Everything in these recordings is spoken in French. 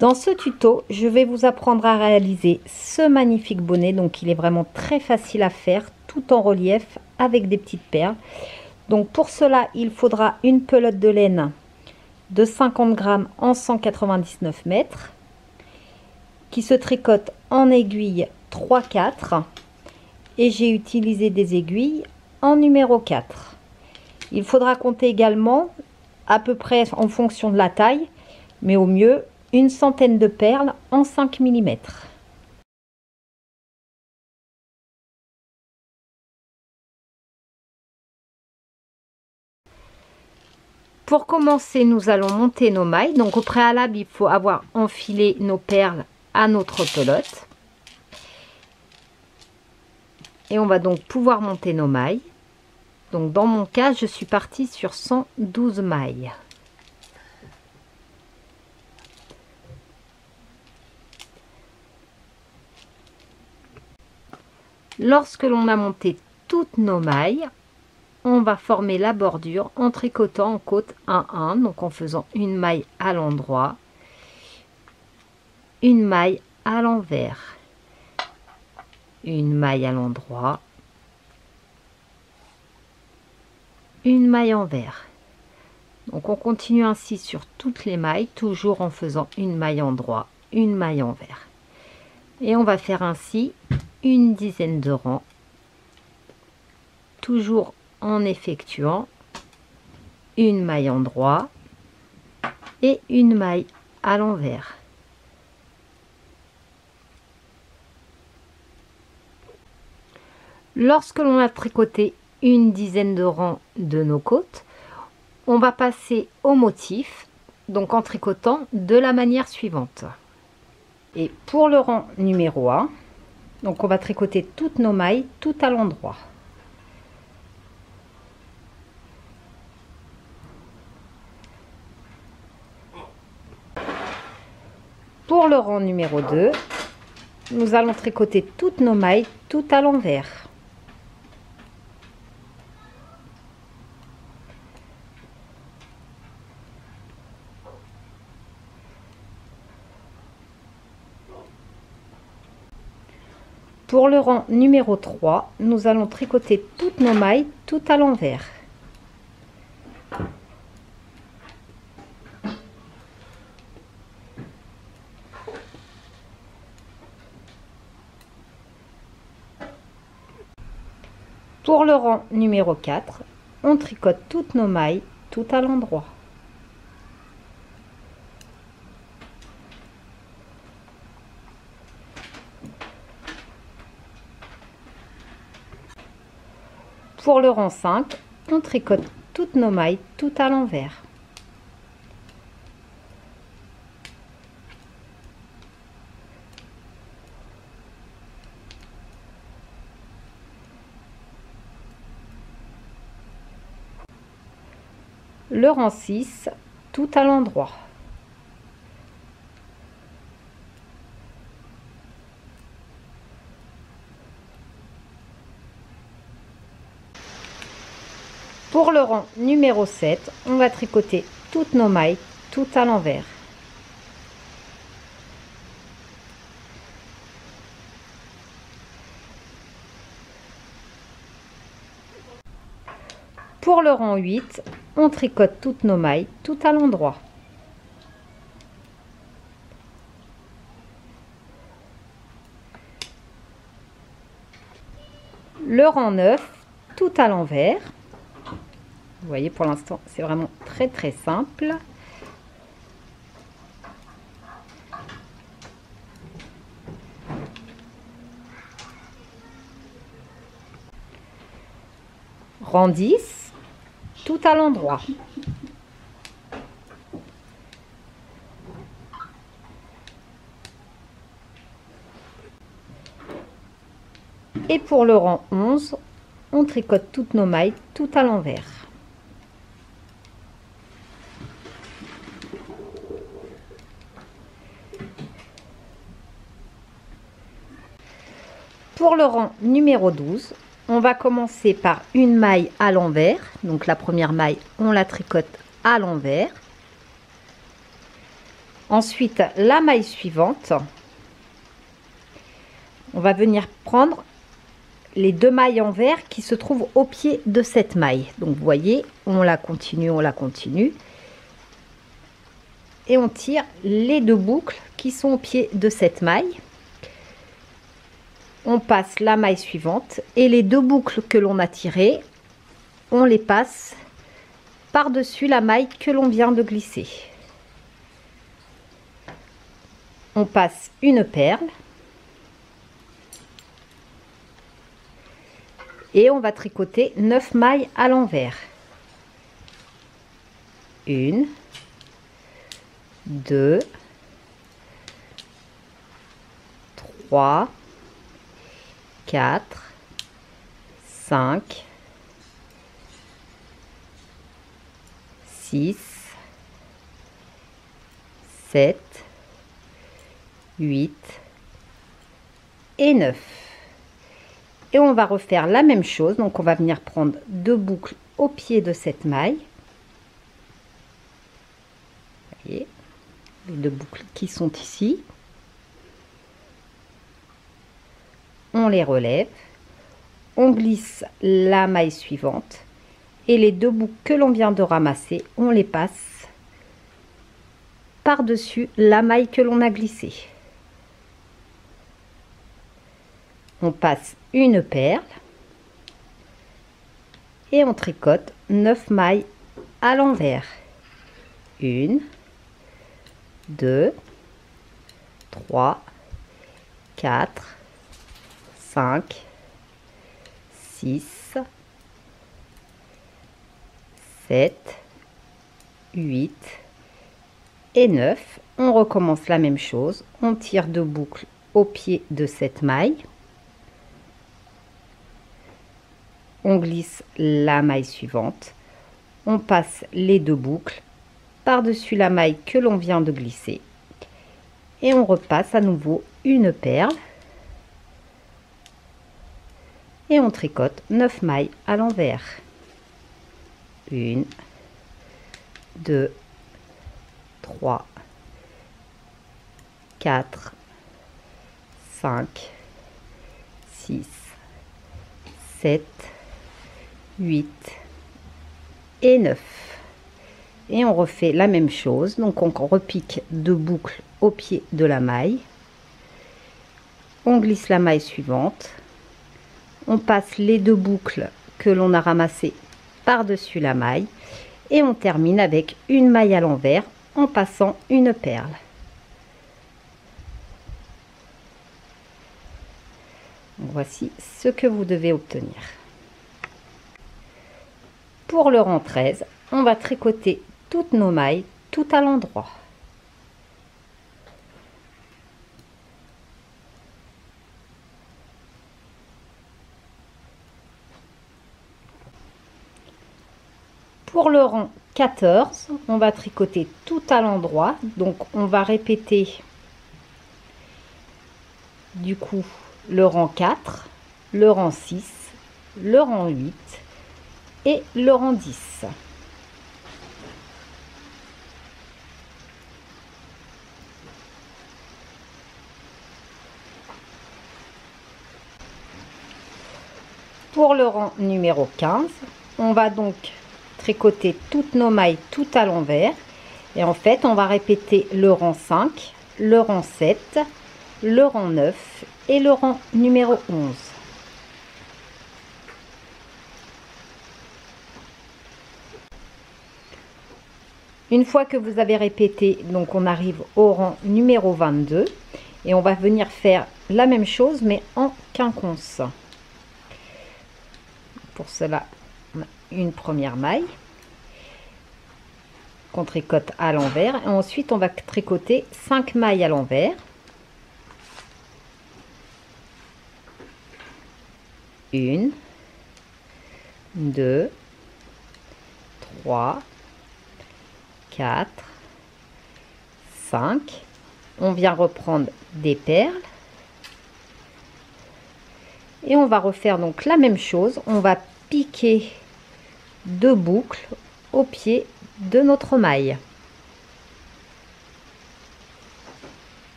Dans ce tuto, je vais vous apprendre à réaliser ce magnifique bonnet. Donc il est vraiment très facile à faire, tout en relief avec des petites perles. Donc pour cela, il faudra une pelote de laine de 50 grammes en 199 mètres qui se tricote en aiguille 3-4 et j'ai utilisé des aiguilles en numéro 4. Il faudra compter également à peu près en fonction de la taille, mais au mieux une centaine de perles en 5 mm. Pour commencer, nous allons monter nos mailles. Donc au préalable, il faut avoir enfilé nos perles à notre pelote. Et on va donc pouvoir monter nos mailles. Donc dans mon cas, je suis partie sur 112 mailles. Lorsque l'on a monté toutes nos mailles, on va former la bordure en tricotant en côte 1-1, donc en faisant une maille à l'endroit, une maille à l'envers, une maille à l'endroit, une maille envers. Donc on continue ainsi sur toutes les mailles, toujours en faisant une maille endroit, une maille envers. Et on va faire ainsi une dizaine de rangs, toujours en effectuant une maille endroit et une maille à l'envers. Lorsque l'on a tricoté une dizaine de rangs de nos côtes, on va passer au motif, donc en tricotant de la manière suivante. Et pour le rang numéro 1, donc on va tricoter toutes nos mailles tout à l'endroit. Pour le rang numéro 2, nous allons tricoter toutes nos mailles tout à l'envers. Pour le rang numéro 3, nous allons tricoter toutes nos mailles tout à l'envers. Pour le rang numéro 4, on tricote toutes nos mailles tout à l'endroit. Pour le rang 5, on tricote toutes nos mailles tout à l'envers. Le rang 6, tout à l'endroit. Pour le rang numéro 7, on va tricoter toutes nos mailles tout à l'envers. Pour le rang 8, on tricote toutes nos mailles tout à l'endroit. Le rang 9, tout à l'envers. Vous voyez, pour l'instant, c'est vraiment très simple. Rang 10, tout à l'endroit. Et pour le rang 11, on tricote toutes nos mailles tout à l'envers. Pour le rang numéro 12, on va commencer par une maille à l'envers. Donc la première maille, on la tricote à l'envers. Ensuite, la maille suivante, on va venir prendre les 2 mailles en vert qui se trouvent au pied de cette maille. Donc vous voyez, on la continue et on tire les 2 boucles qui sont au pied de cette maille. On passe la maille suivante et les 2 boucles que l'on a tirées, on les passe par-dessus la maille que l'on vient de glisser. On passe une perle et on va tricoter 9 mailles à l'envers. 1, 2, 3, 4, 5, 6, 7, 8 et 9. Et on va refaire la même chose. Donc on va venir prendre 2 boucles au pied de cette maille. Vous voyez, les 2 boucles qui sont ici. On les relève. On glisse la maille suivante. Et les 2 boucles que l'on vient de ramasser, on les passe par-dessus la maille que l'on a glissée. On passe une perle et on tricote 9 mailles à l'envers. 1, 2, 3, 4, 5, 6, 7, 8 et 9. On recommence la même chose. On tire 2 boucles au pied de cette maille. On glisse la maille suivante. On passe les 2 boucles par-dessus la maille que l'on vient de glisser. Et on repasse à nouveau une perle. Et on tricote 9 mailles à l'envers. 1, 2, 3, 4, 5, 6, 7, 8 et 9. Et on refait la même chose. Donc on repique 2 boucles au pied de la maille. On glisse la maille suivante. On passe les 2 boucles que l'on a ramassées par-dessus la maille. Et on termine avec une maille à l'envers en passant une perle. Voici ce que vous devez obtenir. Pour le rang 13, on va tricoter toutes nos mailles tout à l'endroit. Pour le rang 14, on va tricoter tout à l'endroit. Donc on va répéter du coup le rang 4, le rang 6, le rang 8 et le rang 10. Pour le rang numéro 15, on va donc tricoter toutes nos mailles tout à l'envers. Et en fait, on va répéter le rang 5, le rang 7, le rang 9 et le rang numéro 11. Une fois que vous avez répété, donc on arrive au rang numéro 22 et on va venir faire la même chose mais en quinconce. Pour cela, on a une première maille qu'on tricote à l'envers et ensuite on va tricoter 5 mailles à l'envers. 1, 2, 3, 4, 5. On vient reprendre des perles. Et on va refaire donc la même chose. On va piquer 2 boucles au pied de notre maille.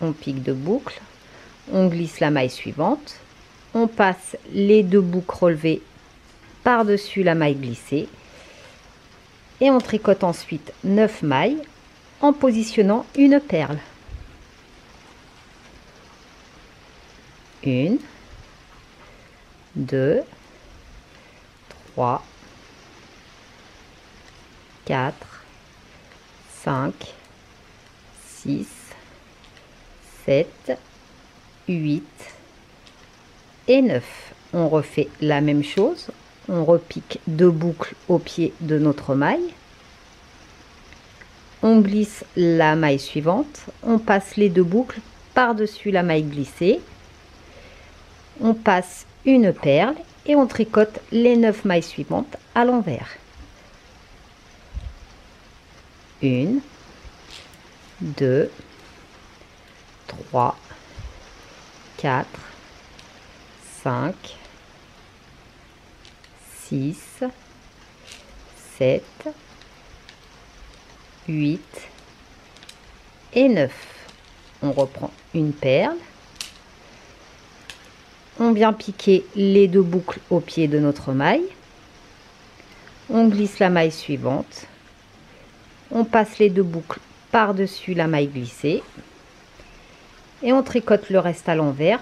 on pique 2 boucles, on glisse la maille suivante, on passe les 2 boucles relevées par-dessus la maille glissée et on tricote ensuite 9 mailles en positionnant une perle. 1, 2, 3, 4, 5, 6, 7, 8 et 9. On refait la même chose. On repique 2 boucles au pied de notre maille. On glisse la maille suivante. On passe les 2 boucles par-dessus la maille glissée. On passe une perle et on tricote les 9 mailles suivantes à l'envers. 1, 2, 3, 4, 5, 6, 7, 8 et 9. On reprend une perle. On vient piquer les 2 boucles au pied de notre maille. On glisse la maille suivante. On passe les 2 boucles par-dessus la maille glissée. Et on tricote le reste à l'envers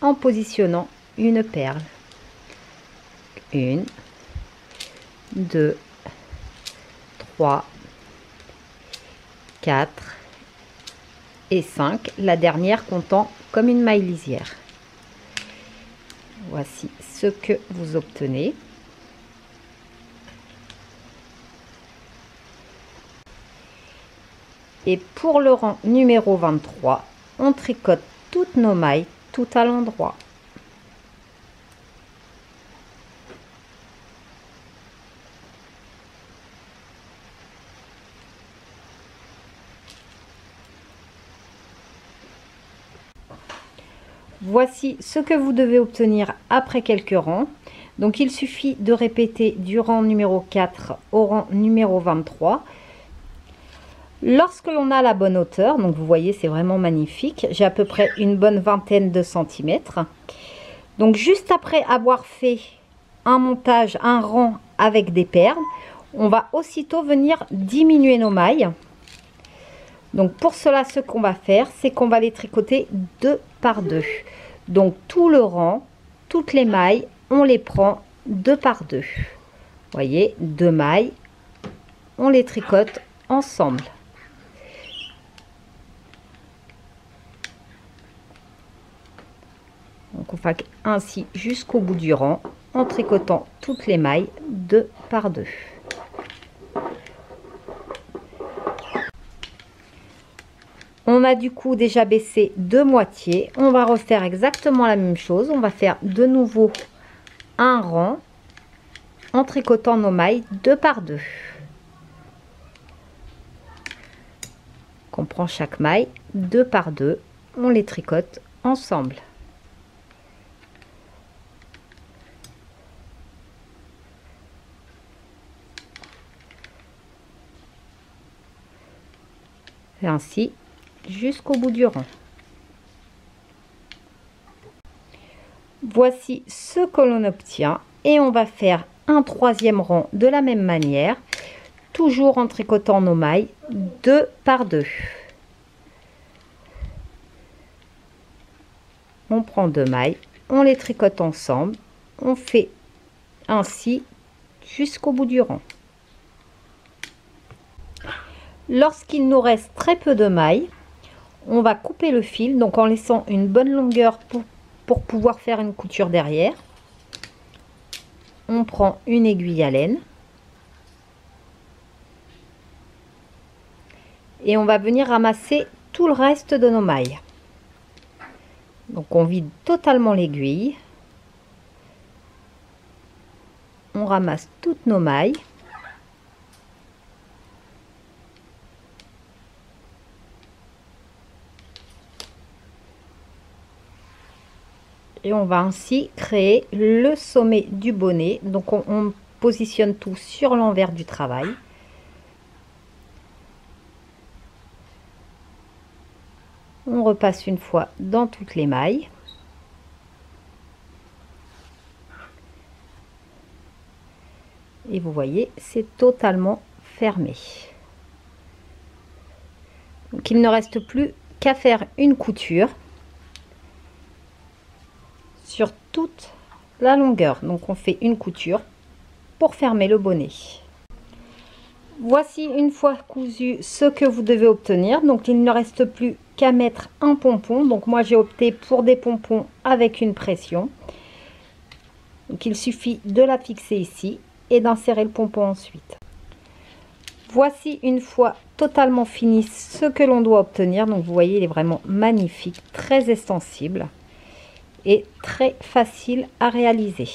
en positionnant une perle. 1, 2, 3, 4 et 5. La dernière comptant comme une maille lisière. Voici ce que vous obtenez. Et pour le rang numéro 23, on tricote toutes nos mailles tout à l'endroit. Voici ce que vous devez obtenir après quelques rangs. Donc il suffit de répéter du rang numéro 4 au rang numéro 23. Lorsque l'on a la bonne hauteur, donc vous voyez c'est vraiment magnifique, j'ai à peu près une bonne vingtaine de centimètres. Donc juste après avoir fait un montage, un rang avec des perles, on va aussitôt venir diminuer nos mailles. Donc pour cela, ce qu'on va faire, c'est qu'on va les tricoter 2 par 2. Donc tout le rang, toutes les mailles, on les prend 2 par 2. Vous voyez, 2 mailles, on les tricote ensemble. Donc on fait ainsi jusqu'au bout du rang en tricotant toutes les mailles 2 par 2. On a du coup déjà baissé 2 moitiés. On va refaire exactement la même chose. On va faire de nouveau un rang en tricotant nos mailles 2 par 2. On prend chaque maille 2 par 2. On les tricote ensemble. Et ainsi jusqu'au bout du rang. Voici ce que l'on obtient et on va faire un 3e rang de la même manière, toujours en tricotant nos mailles 2 par 2. On prend 2 mailles, on les tricote ensemble, on fait ainsi jusqu'au bout du rang. Lorsqu'il nous reste très peu de mailles, on va couper le fil, donc en laissant une bonne longueur pour pouvoir faire une couture derrière. On prend une aiguille à laine et on va venir ramasser tout le reste de nos mailles. Donc on vide totalement l'aiguille, on ramasse toutes nos mailles. Et on va ainsi créer le sommet du bonnet. Donc on positionne tout sur l'envers du travail. On repasse une fois dans toutes les mailles. Et vous voyez, c'est totalement fermé. Donc il ne reste plus qu'à faire une couture sur toute la longueur. Donc on fait une couture pour fermer le bonnet. Voici une fois cousu ce que vous devez obtenir. Donc il ne reste plus qu'à mettre un pompon. Donc moi j'ai opté pour des pompons avec une pression. Donc il suffit de la fixer ici et d'insérer le pompon ensuite. Voici une fois totalement fini ce que l'on doit obtenir. Donc vous voyez, il est vraiment magnifique, très extensible et très facile à réaliser.